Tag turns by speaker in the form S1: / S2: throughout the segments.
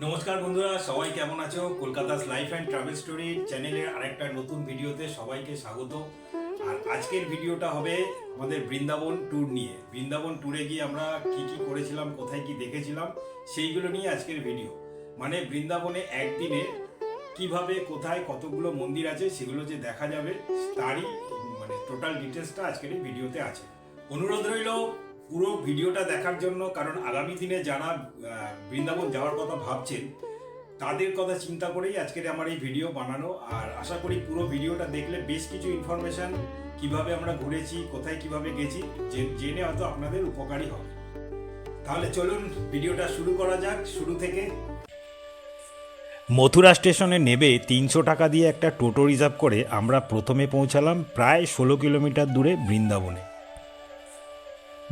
S1: নমস্কার বন্ধুরা, সবাই কেমন আছো? কলকাতাস লাইফ অ্যান্ড ট্রাভেল স্টোরি চ্যানেলের আরেকটা নতুন ভিডিওতে সবাইকে স্বাগত। আর আজকের ভিডিওটা হবে আমাদের বৃন্দাবন ট্যুর নিয়ে। বৃন্দাবন ট্যুরে গিয়ে আমরা কি কি করেছিলাম, কোথায় কি দেখেছিলাম, সেইগুলো নিয়ে আজকের ভিডিও। মানে বৃন্দাবনে একদিনে কিভাবে, কোথায়, কতগুলো মন্দির আছে সেগুলো যে দেখা যাবে, তারই মানে টোটাল ডিটেলসটা আজকের এই ভিডিওতে আছে। অনুরোধ রইল পুরো ভিডিওটা দেখার জন্য, কারণ আগামী দিনে যারা বৃন্দাবন যাওয়ার কথা ভাবছেন তাদের কথা চিন্তা করেই আজকের আমার এই ভিডিও বানানো। আর আশা করি পুরো ভিডিওটা দেখলে বেশ কিছু ইনফরমেশন, কিভাবে আমরা ঘুরেছি, কোথায় কিভাবে গেছি, জেনে হয়তো আপনাদের উপকারী হবে। তাহলে চলুন ভিডিওটা শুরু করা যাক শুরু থেকে। মথুরা স্টেশনে নেবে 300 টাকা দিয়ে একটা টোটো রিজার্ভ করে আমরা প্রথমে পৌঁছালাম প্রায় 16 কিলোমিটার দূরে বৃন্দাবনে।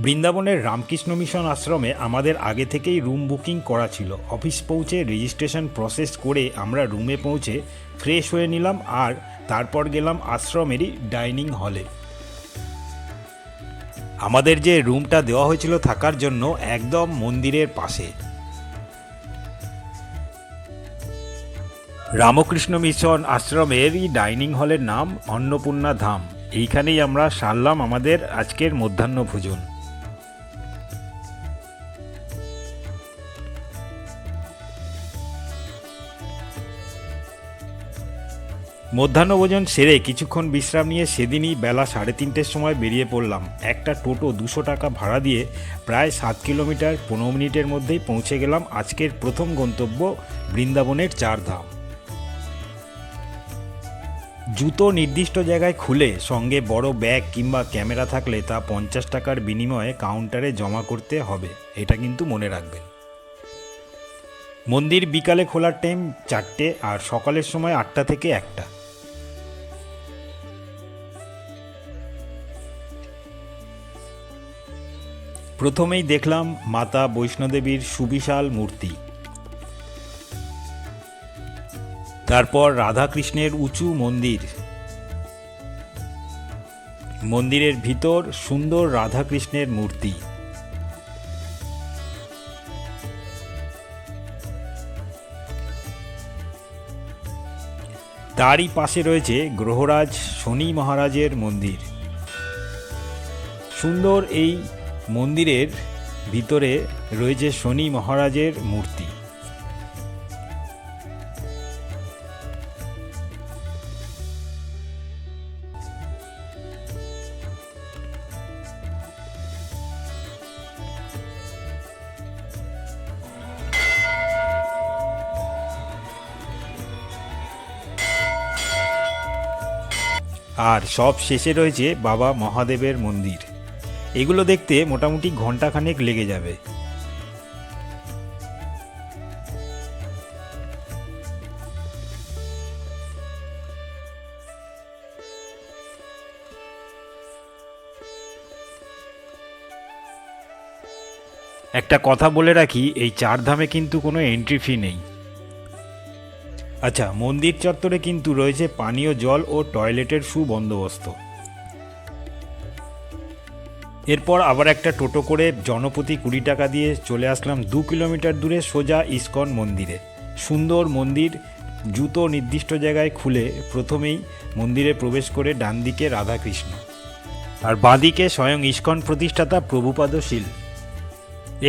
S1: বৃন্দাবনের রামকৃষ্ণ মিশন আশ্রমে আমাদের আগে থেকেই রুম বুকিং করা ছিল। অফিস পৌঁছে রেজিস্ট্রেশন প্রসেস করে আমরা রুমে পৌঁছে ফ্রেশ হয়ে নিলাম, আর তারপর গেলাম আশ্রমেরই ডাইনিং হলে। আমাদের যে রুমটা দেওয়া হয়েছিল থাকার জন্য একদম মন্দিরের পাশে। রামকৃষ্ণ মিশন আশ্রমেরই ডাইনিং হলের নাম অন্নপূর্ণা ধাম। এইখানেই আমরা সারলাম আমাদের আজকের মধ্যাহ্ন ভোজন। মধ্যাহ্নভোজন সেরে কিছুক্ষণ বিশ্রাম নিয়ে সেদিনই বেলা 3:30-র সময় বেরিয়ে পড়লাম। একটা টোটো 200 টাকা ভাড়া দিয়ে প্রায় 7 কিলোমিটার 15 মিনিটের মধ্যেই পৌঁছে গেলাম আজকের প্রথম গন্তব্য বৃন্দাবনের চারধাম। জুতো নির্দিষ্ট জায়গায় খুলে সঙ্গে বড় ব্যাগ কিংবা ক্যামেরা থাকলে তা 50 টাকার বিনিময়ে কাউন্টারে জমা করতে হবে, এটা কিন্তু মনে রাখবেন। মন্দির বিকালে খোলার টাইম 4টে আর সকালের সময় 8টা থেকে 1টা। প্রথমেই দেখলাম মাতা বৈষ্ণোদেবীর সুবিশাল মূর্তি, তারপর রাধাকৃষ্ণের উঁচু মন্দির, মন্দিরের ভিতর সুন্দর রাধাকৃষ্ণের মূর্তি, তারই পাশে রয়েছে গ্রহরাজ শনি মহারাজের মন্দির। সুন্দর এই মন্দিরের ভিতরে রয়েছে শনি মহারাজের মূর্তি। আর সব শেষে রয়েছে বাবা মহাদেবের মন্দির। এগুলো দেখতে মোটামুটি ঘন্টাখানেক লেগে যাবে। একটা কথা বলে রাখি, এই চারধামে কিন্তু কোনো এন্ট্রি ফি নেই। আচ্ছা, মন্দির চত্বরে কিন্তু রয়েছে পানীয় জল ও টয়লেটের সুবন্দোবস্ত। এরপর আবার একটা টোটো করে জনপ্রতি 20 টাকা দিয়ে চলে আসলাম 2 কিলোমিটার দূরে সোজা ইস্কন মন্দিরে। সুন্দর মন্দির, জুতো নির্দিষ্ট জায়গায় খুলে প্রথমেই মন্দিরে প্রবেশ করে ডান দিকে রাধাকৃষ্ণ আর বাঁদিকে স্বয়ং ইস্কন প্রতিষ্ঠাতা প্রভুপাদ শীল।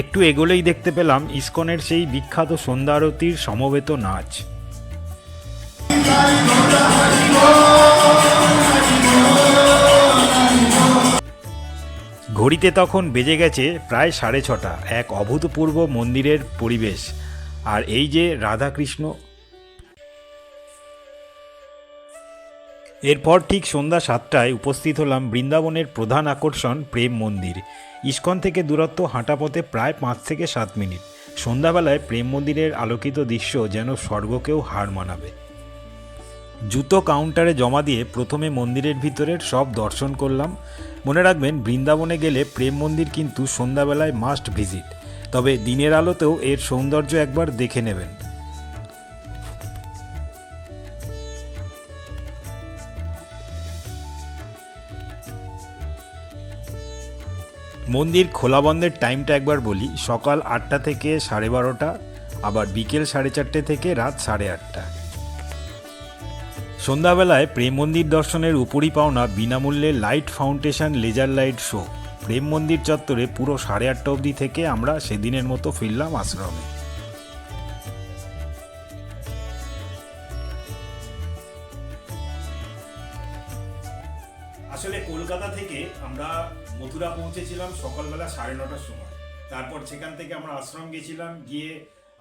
S1: একটু এগোলেই দেখতে পেলাম ইস্কনের সেই বিখ্যাত সন্ধ্যা আরতির সমবেত নাচ। ঘড়িতে তখন বেজে গেছে প্রায় 6:30। এক অভূতপূর্ব মন্দিরের পরিবেশ। আর এই যে রাধাকৃষ্ণ। এরপর ঠিক সন্ধ্যা 7টায় উপস্থিত হলাম বৃন্দাবনের প্রধান আকর্ষণ প্রেম মন্দির। ইস্কন থেকে দূরত্ব হাঁটা পথে প্রায় 5 থেকে 7 মিনিট। সন্ধ্যাবেলায় প্রেম মন্দিরের আলোকিত দৃশ্য যেন স্বর্গকেও হার মানাবে। জুতো কাউন্টারে জমা দিয়ে প্রথমে মন্দিরের ভিতরের সব দর্শন করলাম। মনে রাখবেন, বৃন্দাবনে গেলে প্রেম মন্দির কিন্তু সন্ধ্যাবেলায় মাস্ট ভিজিট, তবে দিনের আলোতেও এর সৌন্দর্য একবার দেখে নেবেন। মন্দির খোলা বন্ধের টাইমটা একবার বলি। সকাল 8টা থেকে 12:30, আবার বিকেল 4:30 থেকে রাত 8:30। সন্ধ্যাবেলায় প্রেম মন্দির দর্শনের উপরই পাওনা বিনামূল্যে লাইট ফাউন্টেশন লেজার লাইট শো। প্রেম মন্দির চত্বরে পুরো 8:30 অবধি থেকে আমরা সেদিনের মতো ফিরলাম আশ্রমে। আসলে কলকাতা থেকে আমরা মথুরা পৌঁছেছিলাম সকালবেলা 9:30টার সময়। তারপর সেখান থেকে আমরা আশ্রম গেছিলাম, গিয়ে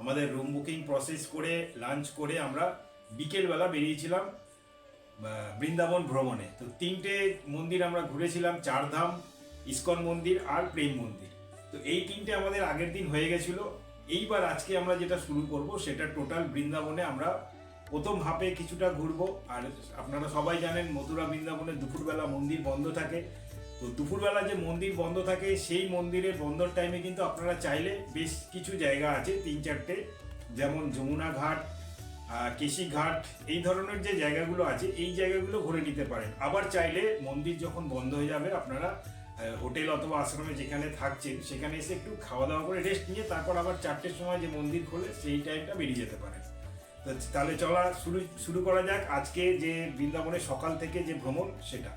S1: আমাদের রুম বুকিং প্রসেস করে লাঞ্চ করে আমরা বিকেলবেলা বেরিয়েছিলাম বৃন্দাবন ভ্রমণে। তো 3টে মন্দির আমরা ঘুরেছিলাম, চারধাম, ইস্কন মন্দির আর প্রেম মন্দির। তো এই 3টে আমাদের আগের দিন হয়ে গেছিল। এইবার আজকে আমরা যেটা শুরু করব সেটা টোটাল বৃন্দাবনে আমরা প্রথম হাফে কিছুটা ঘুরবো। আর আপনারা সবাই জানেন মথুরা বৃন্দাবনে দুপুরবেলা মন্দির বন্ধ থাকে। তো দুপুরবেলা যে মন্দির বন্ধ থাকে সেই মন্দিরের বন্ধর টাইমে কিন্তু আপনারা চাইলে বেশ কিছু জায়গা আছে 3-4টে, যেমন যমুনা ঘাট, কেশি ঘাট, এই ধরনের যে জায়গাগুলো আছে এই জায়গাগুলো ঘুরে নিতে পারেন। আবার চাইলে মন্দির যখন বন্ধ হয়ে যাবে আপনারা হোটেল অথবা আশ্রমে যেখানে থাকছেন সেখানে এসে একটু খাওয়া দাওয়া করে রেস্ট নিয়ে তারপর আবার 4টের সময় যে মন্দির খোলে সেই টাইমটা বেরিয়ে যেতে পারেন। তো তাহলে চলা শুরু করা যাক আজকে যে বৃন্দাবনের সকাল থেকে যে ভ্রমণ সেটা।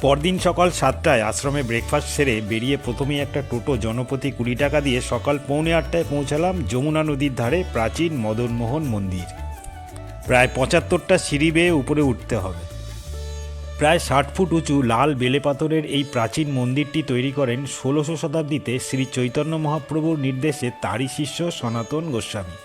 S1: পরদিন সকাল 7টায় আশ্রমে ব্রেকফাস্ট সেরে বেরিয়ে প্রথমেই একটা টোটো জনপ্রতি 20 টাকা দিয়ে সকাল 7:45টায় পৌঁছালাম যমুনা নদীর ধারে প্রাচীন মদনমোহন মন্দির। প্রায় 75টা সিঁড়ি বেয়ে উপরে উঠতে হবে। প্রায় 60 ফুট উঁচু লাল বেলে পাথরের এই প্রাচীন মন্দিরটি তৈরি করেন 16শো শতাব্দীতে শ্রী চৈতন্য মহাপ্রভুর নির্দেশে তারই শিষ্য সনাতন গোস্বামী।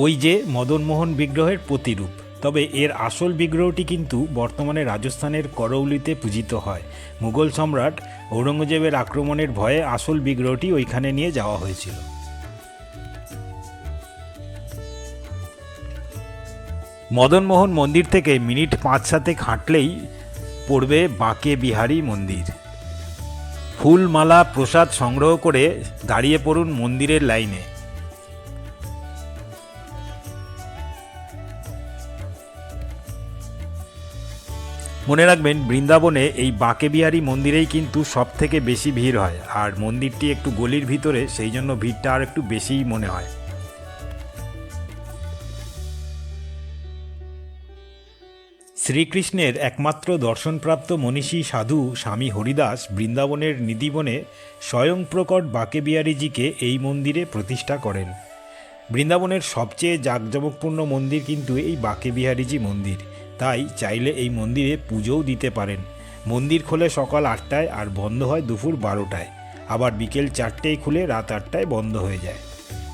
S1: ওই যে মদনমোহন বিগ্রহের প্রতিরূপ। তবে এর আসল বিগ্রহটি কিন্তু বর্তমানে রাজস্থানের করৌলিতে পূজিত হয়। মুঘল সম্রাট ঔরঙ্গজেবের আক্রমণের ভয়ে আসল বিগ্রহটি ওইখানে নিয়ে যাওয়া হয়েছিল। মদনমোহন মন্দির থেকে মিনিট 5-7 হাঁটলেই পড়বে বাঁকে বিহারী মন্দির। ফুল, মালা, প্রসাদ সংগ্রহ করে দাঁড়িয়ে পড়ুন মন্দিরের লাইনে। মনে রাখবেন বৃন্দাবনে এই বাঁকে বিহারী মন্দিরেই কিন্তু সব থেকে বেশি ভিড় হয়। আর মন্দিরটি একটু গলির ভিতরে, সেই জন্য ভিড়টা আর একটু বেশিই মনে হয়। শ্রীকৃষ্ণের একমাত্র দর্শনপ্রাপ্ত মনীষী সাধু স্বামী হরিদাস বৃন্দাবনের নিধিবনে স্বয়ং প্রকট বাঁকে বিহারীজিকে এই মন্দিরে প্রতিষ্ঠা করেন। বৃন্দাবনের সবচেয়ে জাঁকজমকপূর্ণ মন্দির কিন্তু এই বাঁকে বিহারীজি মন্দির। তাই চাইলে এই মন্দিরে পুজোও দিতে পারেন। মন্দির খোলে সকাল 8টায় আর বন্ধ হয় দুপুর 12টায়। আবার বিকেল 4টেয় খুলে রাত 8টায় বন্ধ হয়ে যায়।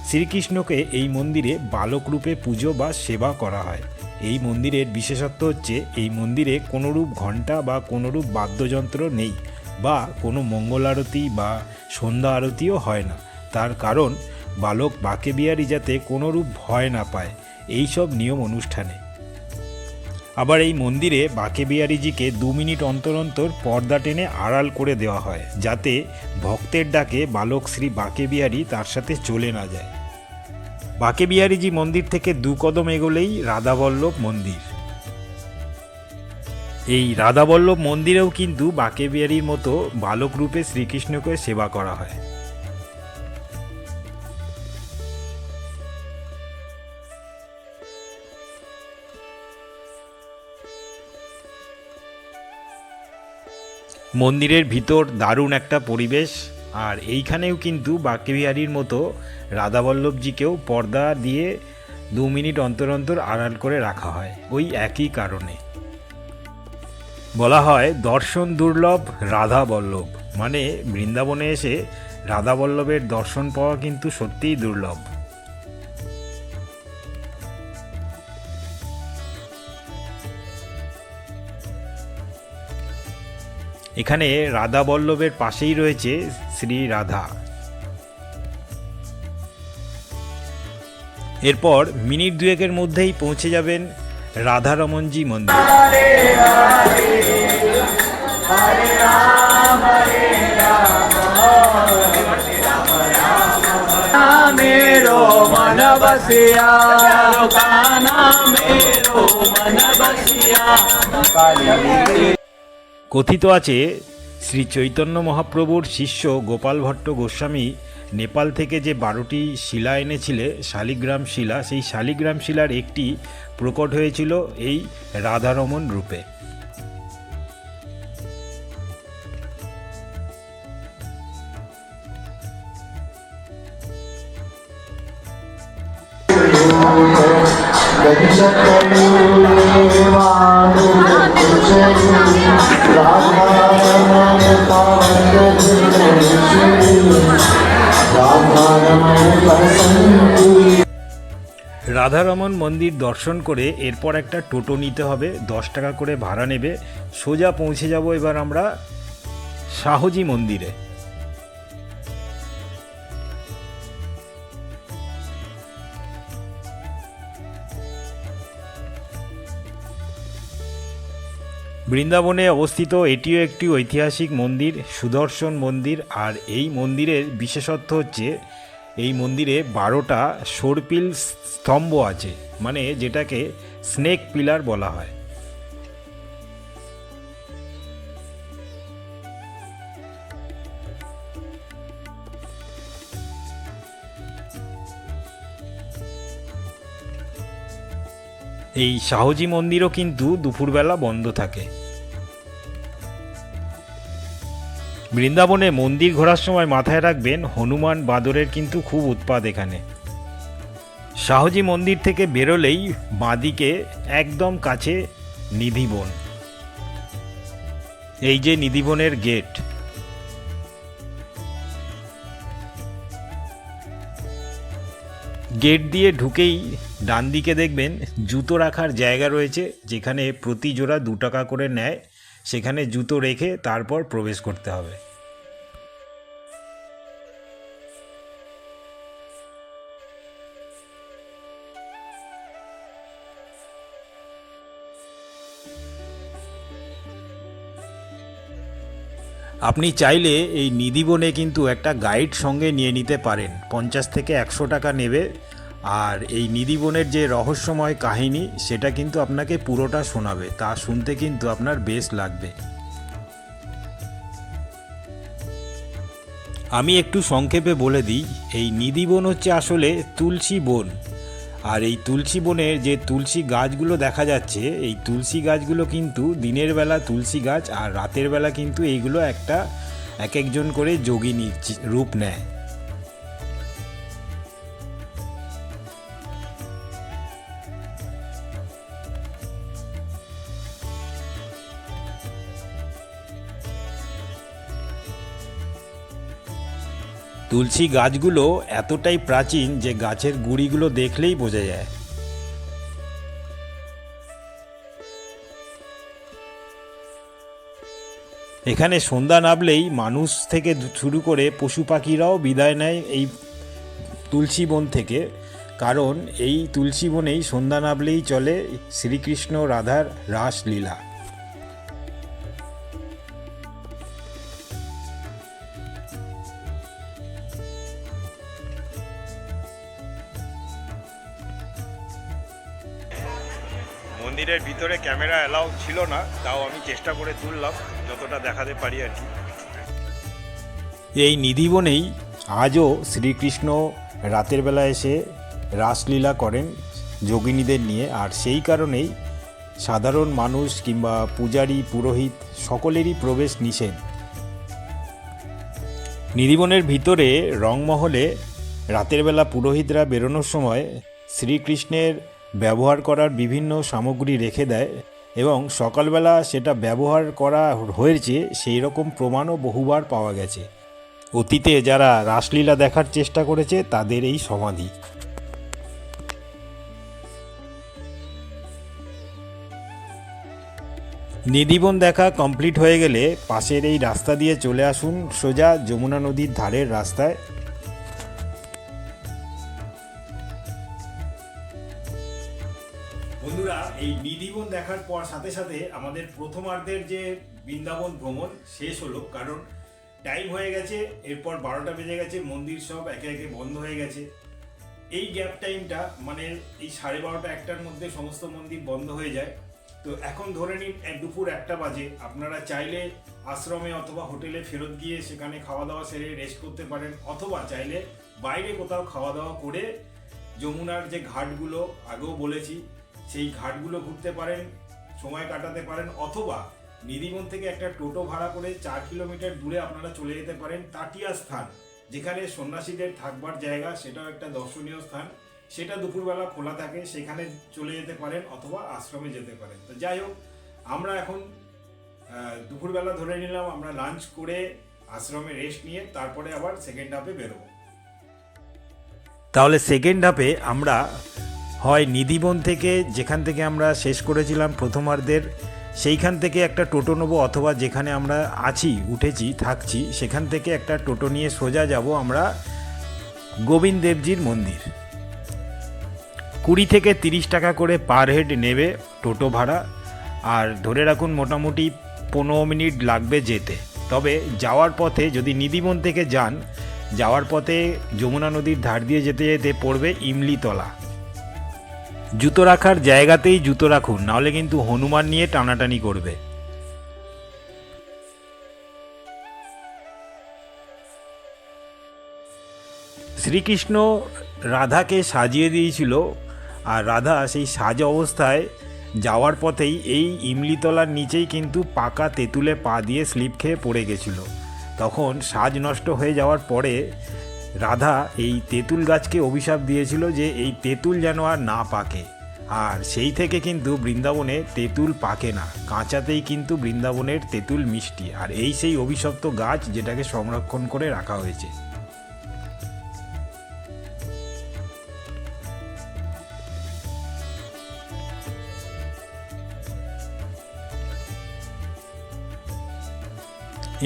S1: শ্রীকৃষ্ণকে এই মন্দিরে বালক রূপে পুজো বা সেবা করা হয়। এই মন্দিরের বিশেষত্ব হচ্ছে এই মন্দিরে কোনোরূপ ঘণ্টা বা কোনোরূপ বাদ্যযন্ত্র নেই, বা কোনো মঙ্গল আরতি বা সন্ধ্যা আরতিও হয় না। তার কারণ বালক বাঁকে বিহারী যাতে কোনোরূপ ভয় না পায় এইসব নিয়ম অনুষ্ঠানে। আবার এই মন্দিরে বাঁকে বিহারীজিকে 2 মিনিট অন্তর অন্তর পর্দা টেনে আড়াল করে দেওয়া হয়, যাতে ভক্তের ডাকে বালক শ্রী বাঁকে বিহারী তার সাথে চলে না যায়। বাঁকে বিহারীজি মন্দির থেকে 2 কদম এগোলেই রাধাবল্লভ মন্দির। এই রাধাবল্লভ মন্দিরেও কিন্তু বাঁকে বিহারীর মতো বালক রূপে শ্রীকৃষ্ণকে সেবা করা হয়। মন্দিরের ভিতর দারুণ একটা পরিবেশ। আর এইখানেও কিন্তু বাঁকে বিহারীর মতো রাধাবল্লভজিকেও পর্দা দিয়ে 2 মিনিট অন্তর অন্তর আড়াল করে রাখা হয়। ওই একই কারণে বলা হয় দর্শন দুর্লভ রাধাবল্লভ, মানে বৃন্দাবনে এসে রাধাবল্লভের দর্শন পাওয়া কিন্তু সত্যিই দুর্লভ। এখানে রাধা বল্লভের পাশেই রয়েছে শ্রী রাধা। এরপর মিনিট 2-এর মধ্যেই পৌঁছে যাবেন রাধারমণজি মন্দির। কথিত আছে শ্রী চৈতন্য মহাপ্রভুর শিষ্য গোপাল ভট্ট গোস্বামী নেপাল থেকে যে 12টি শিলা এনেছিলে, শালিগ্রাম শিলা, সেই শালিগ্রাম শিলার একটি প্রকট হয়েছিল এই রাধারমণ রূপে। রাধারমণ মন্দির দর্শন করে এরপর একটা টোটো নিতে হবে, 10 টাকা করে ভাড়া নেবে। সোজা পৌঁছে যাব এবার আমরা শাহজি মন্দিরে। বৃন্দাবনে অবস্থিত এটিও একটি ঐতিহাসিক মন্দির, সুদর্শন মন্দির। আর এই মন্দিরের বিশেষত্ব হচ্ছে এই মন্দিরে 12টা সর্পিল স্তম্ভ আছে, মানে যেটাকে স্নেক পিলার বলা হয়। এই শাহজি মন্দিরও কিন্তু দুপুরবেলা বন্ধ থাকে। বৃন্দাবনে মন্দির ঘোরার সময় মাথায় রাখবেন হনুমান বাঁদরের কিন্তু খুব উৎপাত এখানে। শাহজি মন্দির থেকে বেরোলেই বাঁদিকে একদম কাছে নিধিবন। এই যে নিধিবনের গেট। গেট দিয়ে ঢুকেই ডান দিকে দেখবেন জুতো রাখার জায়গা রয়েছে, যেখানে প্রতি জোড়া 2 টাকা করে নেয়। সেখানে জুতো রেখে তারপর প্রবেশ করতে হবে। আপনি চাইলে এই নিধিবনে কিন্তু একটা গাইড সঙ্গে নিয়ে নিতে পারেন, 50 থেকে 100 টাকা নেবে। আর এই নিধিবনের যে রহস্যময় কাহিনী সেটা কিন্তু আপনাকে পুরোটা শোনাবে, তা শুনতে কিন্তু আপনার বেশ লাগবে। আমি একটু সংক্ষেপে বলে দিই, এই নিধিবন হচ্ছে আসলে তুলসী বন। আর এই তুলসী বনের যে তুলসী গাছগুলো দেখা যাচ্ছে, এই তুলসী গাছগুলো কিন্তু দিনের বেলা তুলসী গাছ, আর রাতের বেলা কিন্তু এইগুলো এক একজন করে যোগিনী রূপ নেয়। তুলসী গাছগুলো এতটাই প্রাচীন যে গাছের গুঁড়িগুলো দেখলেই বোঝা যায়। এখানে সন্ধ্যা নামলেই মানুষ থেকে শুরু করে পশু পাখিরাও বিদায় নেয় এই তুলসী বন থেকে, কারণ এই তুলসী বনেই সন্ধ্যা নামলেই চলে শ্রীকৃষ্ণ রাধার রাসলীলা। মন্দিরের ভিতরে ক্যামেরা অ্যালাউ ছিল না, তাও আমি চেষ্টা করে তুললাম যতটা দেখাতে পারি আর কি। এই নিধিবনেই আজও শ্রীকৃষ্ণ রাতের বেলা এসে রাসলীলা করেন যোগিনীদের নিয়ে। আর সেই কারণেই সাধারণ মানুষ কিংবা পূজারী পুরোহিত সকলেরই প্রবেশ নিষেধ। নিধিবনের ভিতরে রংমহলে রাতের বেলা পুরোহিতরা বেরোনোর সময় শ্রীকৃষ্ণের ব্যবহার করার বিভিন্ন সামগ্রী রেখে দেয়, এবং সকালবেলা সেটা ব্যবহার করা হয়েছে সেই রকম প্রমাণও বহুবার পাওয়া গেছে। অতীতে যারা রাসলীলা দেখার চেষ্টা করেছে তাদের এই সমাধি। নিধিবন দেখা কমপ্লিট হয়ে গেলে পাশের এই রাস্তা দিয়ে চলে আসুন সোজা যমুনা নদীর ধারের রাস্তায়। বন্ধুরা, এই নিধিবন দেখার পর সাথে সাথে আমাদের প্রথমার্ধের যে বৃন্দাবন ভ্রমণ শেষ হলো, কারণ টাইম হয়ে গেছে, এরপর 12টা বেজে গেছে, মন্দির সব একে একে বন্ধ হয়ে গেছে। এই গ্যাপ টাইমটা মানে এই 12:30 1টার মধ্যে সমস্ত মন্দির বন্ধ হয়ে যায়। তো এখন ধরে নিন দুপুর 1টা বাজে, আপনারা চাইলে আশ্রমে অথবা হোটেলে ফেরত গিয়ে সেখানে খাওয়া দাওয়া সেরে রেস্ট করতে পারেন, অথবা চাইলে বাইরে কোথাও খাওয়া দাওয়া করে যমুনার যে ঘাটগুলো আগেও বলেছি সেই ঘাটগুলো ঘুরতে পারেন, সময় কাটাতে পারেন, অথবা নিধিবন থেকে একটা টোটো ভাড়া করে 4 কিলোমিটার দূরে আপনারা চলে যেতে পারেন টাটিয়া স্থান, যেখানে সন্ন্যাসীদের থাকবার জায়গা, সেটাও একটা দর্শনীয় স্থান, সেটা দুপুরবেলা খোলা থাকে, সেখানে চলে যেতে পারেন অথবা আশ্রমে যেতে পারেন। তো যাই হোক, আমরা এখন দুপুরবেলা ধরে নিলাম আমরা লাঞ্চ করে আশ্রমে রেস্ট নিয়ে তারপরে আবার সেকেন্ড হাফে বেরোবো। তাহলে সেকেন্ড হাফে আমরা হয় নিধিবন থেকে, যেখান থেকে আমরা শেষ করেছিলাম প্রথমার্ধের, সেইখান থেকে একটা টোটো নেবো, অথবা যেখানে আমরা আছি উঠেছি থাকছি সেখান থেকে একটা টোটো নিয়ে সোজা যাব আমরা গোবিন্দ দেবজির মন্দির। 20 থেকে 30 টাকা করে পার হেড নেবে টোটো ভাড়া, আর ধরে রাখুন মোটামুটি 15 মিনিট লাগবে যেতে। তবে যাওয়ার পথে যদি নিধিবন থেকে যান, যাওয়ার পথে যমুনা নদীর ধার দিয়ে যেতে যেতে পড়বে ইমলিতলা। জুতো রাখার জায়গাতেই জুতো রাখুন, নাহলে কিন্তু হনুমান নিয়ে টানাটানি করবে। শ্রীকৃষ্ণ রাধাকে সাজিয়ে দিয়েছিল, আর রাধা সেই সাজ অবস্থায় যাওয়ার পথেই এই ইমলিতলার নিচেই কিন্তু পাকা তেঁতুলে পা দিয়ে স্লিপ খেয়ে পড়ে গেছিল। তখন সাজ নষ্ট হয়ে যাওয়ার পরে রাধা এই তেঁতুল গাছকে অভিশাপ দিয়েছিল যে এই তেঁতুল যেন আর না পাকে, আর সেই থেকে কিন্তু বৃন্দাবনে তেঁতুল পাকে না, কাঁচাতেই কিন্তু বৃন্দাবনের তেঁতুল মিষ্টি, আর এই সেই অভিশপ্ত গাছ যেটাকে সংরক্ষণ করে রাখা হয়েছে।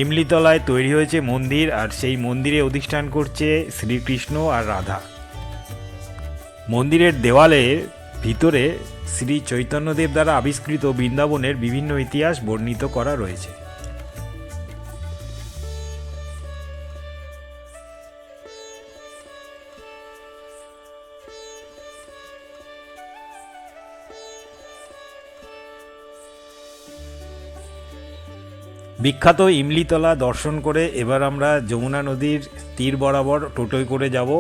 S1: ইমলিতলায় তৈরি হয়েছে মন্দির, আর সেই মন্দিরে অধিষ্ঠান করছে শ্রীকৃষ্ণ আর রাধা। মন্দিরের দেওয়ালের ভিতরে শ্রী চৈতন্যদেব দ্বারা আবিষ্কৃত বৃন্দাবনের বিভিন্ন ইতিহাস বর্ণিত করা রয়েছে। বিখ্যাত ইমলিতলা দর্শন করে এবার আমরা যমুনা নদীর তীর বরাবর টোটোয় করে যাব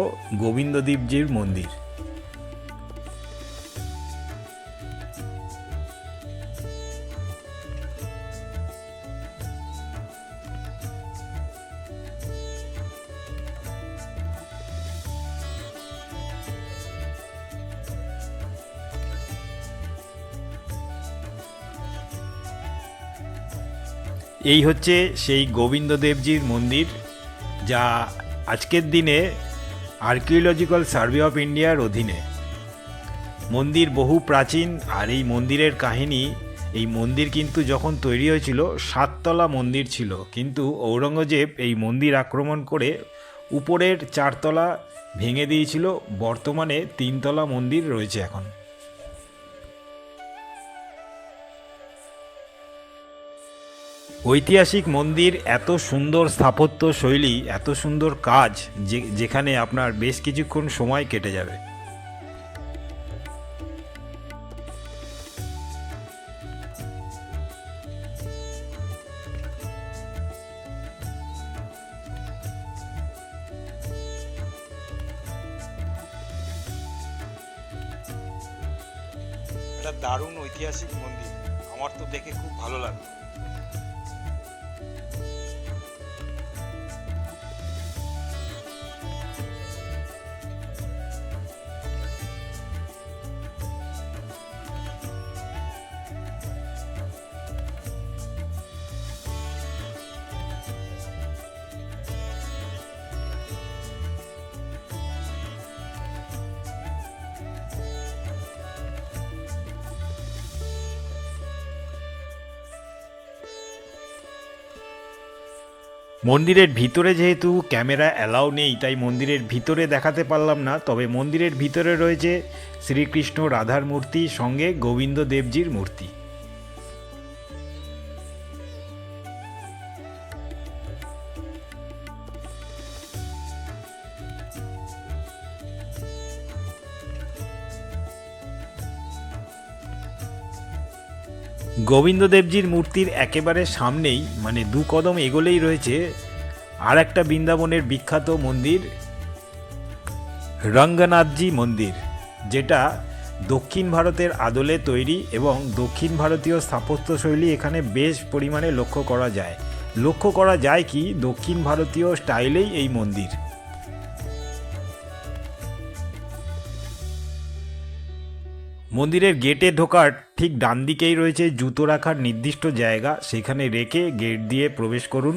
S1: গোবিন্দদেবজির মন্দির। এই হচ্ছে সেই গোবিন্দদেবজির মন্দির, যা আজকের দিনে আর্কিওলজিক্যাল সার্ভে অফ ইন্ডিয়ার অধীনে। মন্দির বহু প্রাচীন, আর এই মন্দিরের কাহিনী, এই মন্দির কিন্তু যখন তৈরি হয়েছিল 7তলা মন্দির ছিল, কিন্তু ঔরঙ্গজেব এই মন্দির আক্রমণ করে উপরের 4তলা ভেঙে দিয়েছিল। বর্তমানে 3তলা মন্দির রয়েছে এখন। ঐতিহাসিক মন্দির, এত সুন্দর স্থাপত্য শৈলী, এত সুন্দর কাজ, যেখানে আপনার বেশ কিছুক্ষণ সময় কেটে যাবে। এটা দারুণ ঐতিহাসিক মন্দির, আমার তো দেখে খুব ভালো লাগে। মন্দিরের ভিতরে যেহেতু ক্যামেরা অ্যালাউ নেই, তাই মন্দিরের ভিতরে দেখাতে পারলাম না। তবে মন্দিরের ভিতরে রয়েছে শ্রীকৃষ্ণ রাধার মূর্তি, সঙ্গে গোবিন্দ দেবজির মূর্তি। গোবিন্দদেবজির মূর্তির একেবারে সামনেই মানে 2 কদম এগোলেই রয়েছে আর একটা বৃন্দাবনের বিখ্যাত মন্দির রঙ্গনাথজি মন্দির, যেটা দক্ষিণ ভারতের আদলে তৈরি এবং দক্ষিণ ভারতীয় স্থাপত্যশৈলী এখানে বেশ পরিমাণে লক্ষ্য করা যায় কি দক্ষিণ ভারতীয় স্টাইলেই এই মন্দির। মন্দিরের গেটে ঢোকার ঠিক ডান দিকেই রয়েছে জুতো রাখার নির্দিষ্ট জায়গা, সেখানে রেখে গেট দিয়ে প্রবেশ করুন।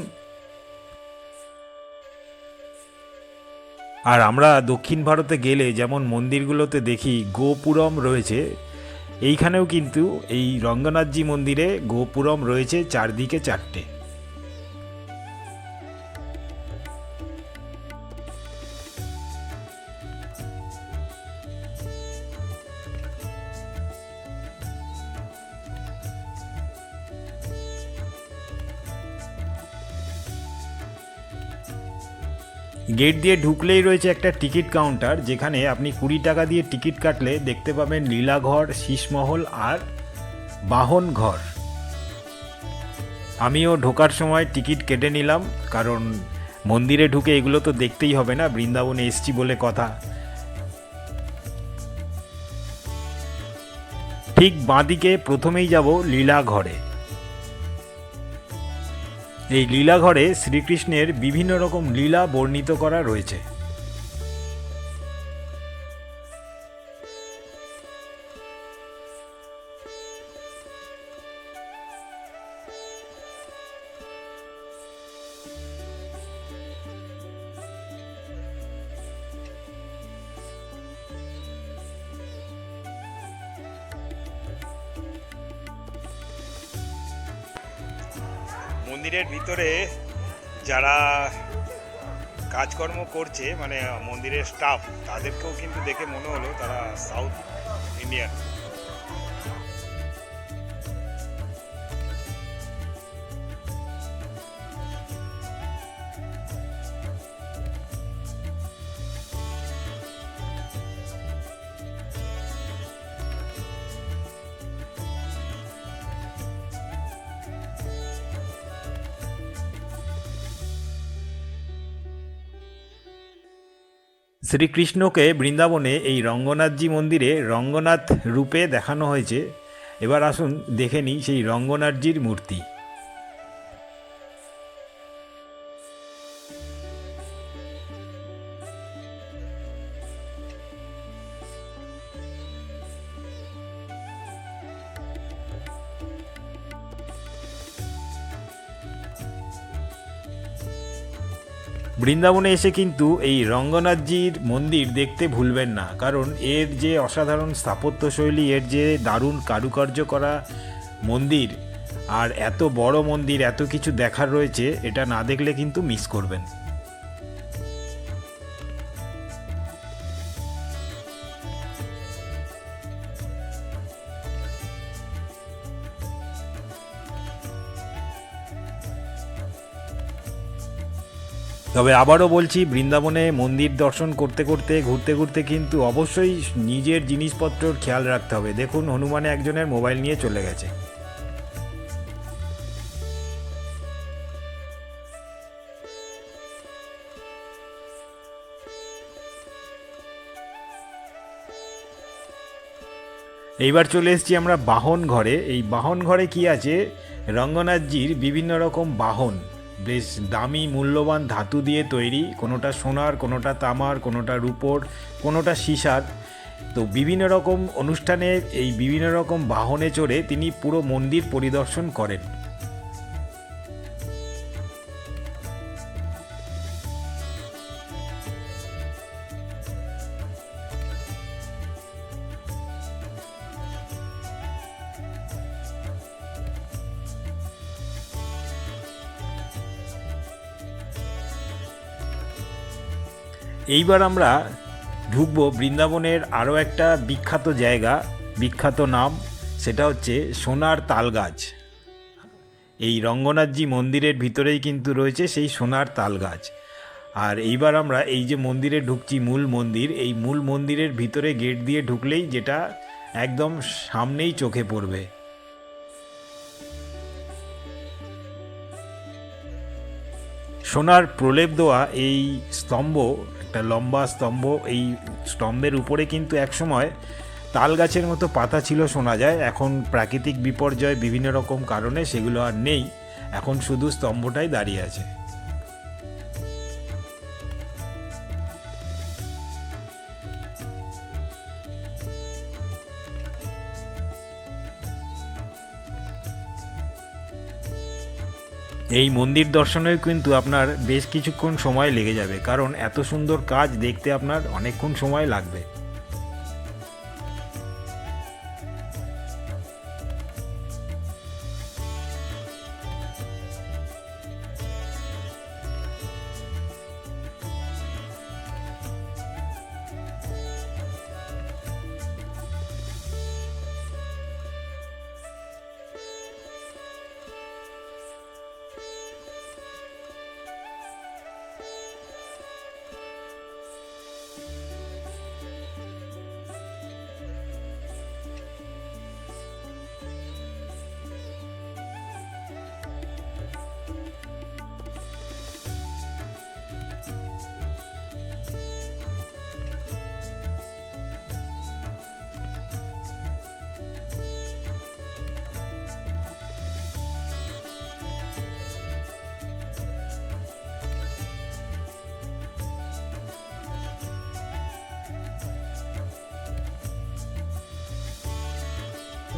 S1: আর আমরা দক্ষিণ ভারতে গেলে যেমন মন্দিরগুলোতে দেখি গোপুরম রয়েছে, এইখানেও কিন্তু এই রঙ্গনাথজি মন্দিরে গোপুরম রয়েছে চারদিকে 4টে। গেট দিয়ে ঢুকলেই রয়েছে একটা টিকিট কাউন্টার, যেখানে আপনি 20 টাকা দিয়ে টিকিট কাটলে দেখতে পাবেন লীলাঘর, শীষমহল আর বাহন ঘর। আমিও ঢোকার সময় টিকিট কেটে নিলাম, কারণ মন্দিরে ঢুকে এগুলো তো দেখতেই হবে না, বৃন্দাবনে এসছি বলে কথা। ঠিক বাঁদিকে প্রথমেই যাব লীলাঘরে। এই লীলাঘরে শ্রীকৃষ্ণের বিভিন্ন রকম লীলা বর্ণিত করা রয়েছে। মন্দিরের ভিতরে যারা কাজকর্ম করছে মানে মন্দিরের স্টাফ, তাদেরকেও কিন্তু দেখে মনে হলো তারা সাউথ ইন্ডিয়ান। শ্রীকৃষ্ণকে বৃন্দাবনে এই রঙ্গনাথজি মন্দিরে রঙ্গনাথ রূপে দেখানো হয়েছে। এবার আসুন দেখে নিই সেই রঙ্গনাথজির মূর্তি। বৃন্দাবনে এসে কিন্তু এই রঙ্গনাথজির মন্দির দেখতে ভুলবেন না, কারণ এর যে অসাধারণ স্থাপত্যশৈলী, এর যে দারুণ কারুকার্য করা মন্দির, আর এত বড় মন্দির, এত কিছু দেখার রয়েছে, এটা না দেখলে কিন্তু মিস করবেন। তবে আবারও বলছি, বৃন্দাবনে মন্দির দর্শন করতে করতে ঘুরতে ঘুরতে কিন্তু অবশ্যই নিজের জিনিসপত্রর খেয়াল রাখতে হবে। দেখুন, হনুমানে একজনের মোবাইল নিয়ে চলে গেছে। এইবার চলে এসেছি আমরা বাহন ঘরে। এই বাহন ঘরে কি আছে, রঙ্গনাথজির বিভিন্ন রকম বাহন, বেশ দামি মূল্যবান ধাতু দিয়ে তৈরি, কোনোটা সোনার, কোনোটা তামার, কোনোটা রূপোর, কোনোটা সীসার। তো বিভিন্ন রকম অনুষ্ঠানে এই বিভিন্ন রকম বাহনে চড়ে তিনি পুরো মন্দির পরিদর্শন করেন। এইবার আমরা ঢুকবো বৃন্দাবনের আরও একটা বিখ্যাত জায়গা, বিখ্যাত নাম, সেটা হচ্ছে সোনার তালগাছ। এই রঙ্গনাথজি মন্দিরের ভিতরেই কিন্তু রয়েছে সেই সোনার তালগাছ। আর এইবার আমরা এই যে মন্দিরে ঢুকছি, মূল মন্দির, এই মূল মন্দিরের ভিতরে গেট দিয়ে ঢুকলেই যেটা একদম সামনেই চোখে পড়বে, সোনার প্রলেপ দেওয়া এই স্তম্ভ, একটা লম্বা স্তম্ভ, এই স্তম্ভের উপরে কিন্তু একসময় তাল গাছের মতো পাতা ছিল শোনা যায়। এখন প্রাকৃতিক বিপর্যয় বিভিন্ন রকম কারণে সেগুলো আর নেই, এখন শুধু স্তম্ভটাই দাঁড়িয়ে আছে। এই মন্দির দর্শনেও কিন্তু আপনার বেশ কিছুক্ষণ সময় লেগে যাবে, কারণ এত সুন্দর কাজ দেখতে আপনার অনেকক্ষণ সময় লাগবে।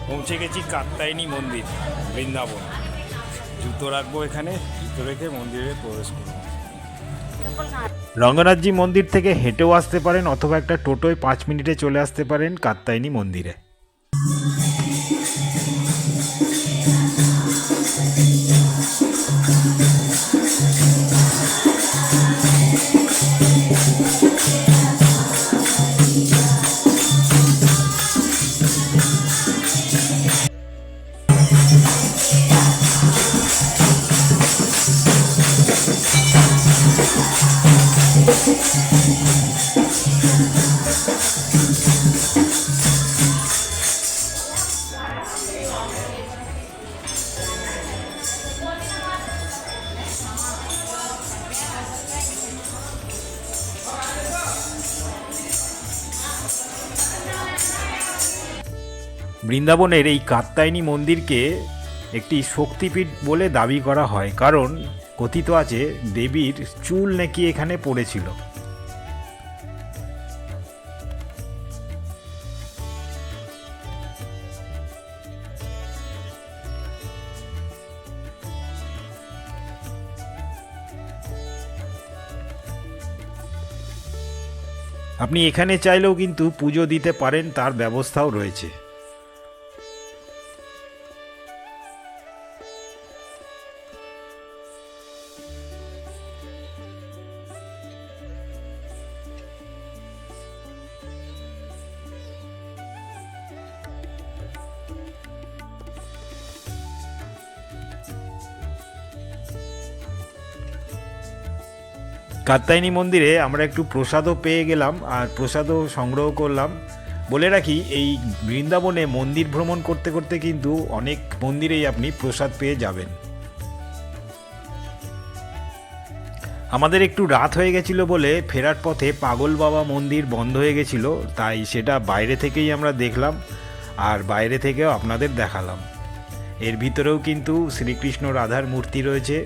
S1: পৌঁছে গেছি কাত্যায়নী মন্দির, বৃন্দাবন। জুতো রাখবো এখানে, জুতো রেখে মন্দিরে প্রবেশ করবো। রঙ্গনাথজি মন্দির থেকে হেঁটেও আসতে পারেন, অথবা একটা টোটোয় 5 মিনিটে চলে আসতে পারেন কাত্যায়নী মন্দিরে। বৃন্দাবনের এই কাত্যায়নী মন্দিরকে একটি শক্তিপীঠ বলে দাবি করা হয়, কারণ কথিত আছে দেবীর চুল নাকি এখানে পড়েছিল। আপনি এখানে চাইলেও কিন্তু পুজো দিতে পারেন, তার ব্যবস্থাও রয়েছে। কাত্যায়নী মন্দিরে আমরা একটু প্রসাদও পেয়ে গেলাম, আর প্রসাদও সংগ্রহ করলাম। বলে রাখি, এই বৃন্দাবনে মন্দির ভ্রমণ করতে করতে কিন্তু অনেক মন্দিরেই আপনি প্রসাদ পেয়ে যাবেন। আমাদের একটু রাত হয়ে গেছিল বলে ফেরার পথে পাগল বাবা মন্দির বন্ধ হয়ে গেছিল, তাই সেটা বাইরে থেকেই আমরা দেখলাম, আর বাইরে থেকেও আপনাদের দেখালাম। এর ভিতরেও কিন্তু শ্রীকৃষ্ণ রাধার মূর্তি রয়েছে,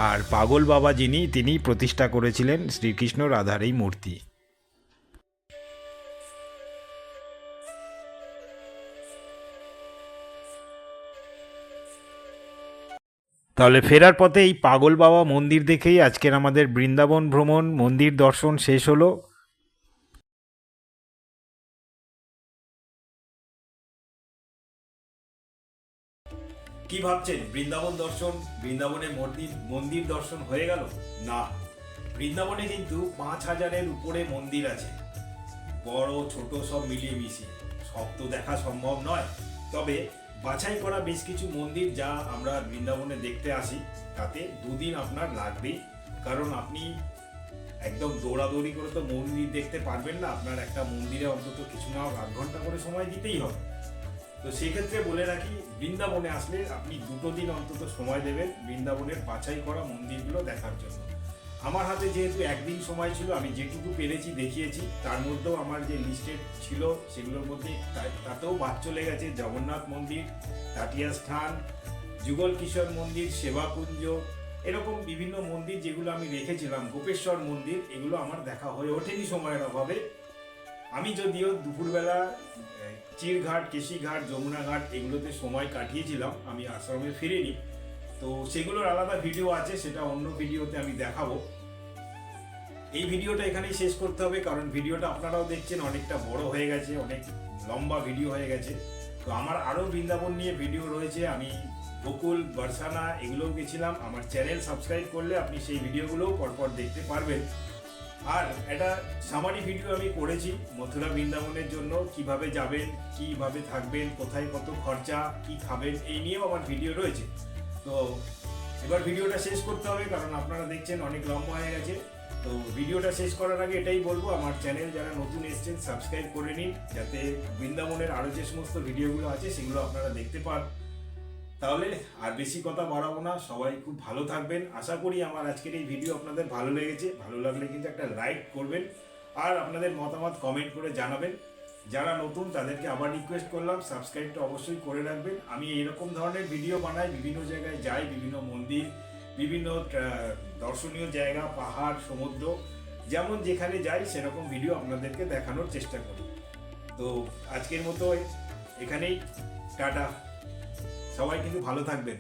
S1: আর পাগল বাবা যিনি, তিনি প্রতিষ্ঠা করেছিলেন শ্রীকৃষ্ণ রাধার এই মূর্তি। তাহলে ফেরার পথে এই পাগল বাবা মন্দির দেখেই আজকের আমাদের বৃন্দাবন ভ্রমণ, মন্দির দর্শন শেষ হলো। কি ভাবছেন, বৃন্দাবন দর্শন, বৃন্দাবনে মন্দির দর্শন হয়ে গেল? না, বৃন্দাবনে কিন্তু 5000-এর উপরে মন্দির আছে, বড় ছোট সব মিলিয়ে মিশিয়ে। সব তো দেখা সম্ভব নয়, তবে বাছাই করা বেশ কিছু মন্দির যা আমরা বৃন্দাবনে দেখতে আসি, তাতে 2 দিন আপনার লাগবেই। কারণ আপনি একদম দৌড়াদৌড়ি করে তো মন্দির দেখতে পারবেন না, আপনার একটা মন্দিরে অন্তত কিছু না 8 ঘন্টা করে সময় দিতেই হবে। তো সেক্ষেত্রে বলে রাখি, বৃন্দাবনে আসলে আপনি 2 দিন অন্তত সময় দেবেন বৃন্দাবনের বাছাই করা মন্দিরগুলো দেখার জন্য। আমার হাতে যেহেতু একদিন সময় ছিল, আমি যেটুকু পেরেছি দেখিয়েছি। তার মধ্যেও আমার যে লিস্টেড ছিল সেগুলোর মধ্যে তাতেও বাদ চলে গেছে জগন্নাথ মন্দির, টাটিয়া স্থান, যুগল কিশোর মন্দির, সেবাকুঞ্জ, এরকম বিভিন্ন মন্দির যেগুলো আমি রেখেছিলাম, গোপেশ্বর মন্দির, এগুলো আমার দেখা হয়ে ওঠেনি সময়ের অভাবে। আমি যদিও দুপুরবেলা চিরঘাট, কেশিঘাট, যমুনাঘাট এগুলোতে সময় কাটিয়েছিলাম, আমি আশ্রমে ফিরিনি। তো সেগুলোর আলাদা ভিডিও আছে, সেটা অন্য ভিডিওতে আমি দেখাবো। এই ভিডিওটা এখানেই শেষ করতে হবে, কারণ ভিডিওটা আপনারাও দেখছেন অনেকটা বড় হয়ে গেছে, অনেক লম্বা ভিডিও হয়ে গেছে। তো আমার আরও বৃন্দাবন নিয়ে ভিডিও রয়েছে, আমি গোকুল, বারসানা এগুলোও গেছিলাম। আমার চ্যানেল সাবস্ক্রাইব করলে আপনি সেই ভিডিওগুলোও পরপর দেখতে পারবেন। আর একটা সামারি ভিডিও আমি করেছি মথুরা বৃন্দাবনের জন্য, কিভাবে যাবেন, কিভাবে থাকবেন, কোথায় কত খরচা, কি খাবেন, এই নিয়েও আমার ভিডিও রয়েছে। তো এবার ভিডিওটা শেষ করতে হবে, কারণ আপনারা দেখছেন অনেক লম্বা হয়ে গেছে। তো ভিডিওটা শেষ করার আগে এটাই বলবো, আমার চ্যানেল যারা নতুন এসেছেন সাবস্ক্রাইব করে নিন, যাতে বৃন্দাবনের আরও যে সমস্ত ভিডিওগুলো আছে সেগুলো আপনারা দেখতে পান। তাহলে আর বেশি কথা বাড়াবো না, সবাই খুব ভালো থাকবেন। আশা করি আমার আজকের এই ভিডিও আপনাদের ভালো লেগেছে। ভালো লাগলে কিন্তু একটা লাইক করবেন, আর আপনাদের মতামত কমেন্ট করে জানাবেন। যারা নতুন তাদেরকে আবার রিকোয়েস্ট করলাম, সাবস্ক্রাইবটা অবশ্যই করে রাখবেন। আমি এইরকম ধরনের ভিডিও বানাই, বিভিন্ন জায়গায় যাই, বিভিন্ন মন্দির, বিভিন্ন দর্শনীয় জায়গা, পাহাড়, সমুদ্র, যেমন যেখানে যাই সেরকম ভিডিও আপনাদেরকে দেখানোর চেষ্টা করি। তো আজকের মতো এখানেই টাটা, সবাই কিন্তু ভালো থাকবেন।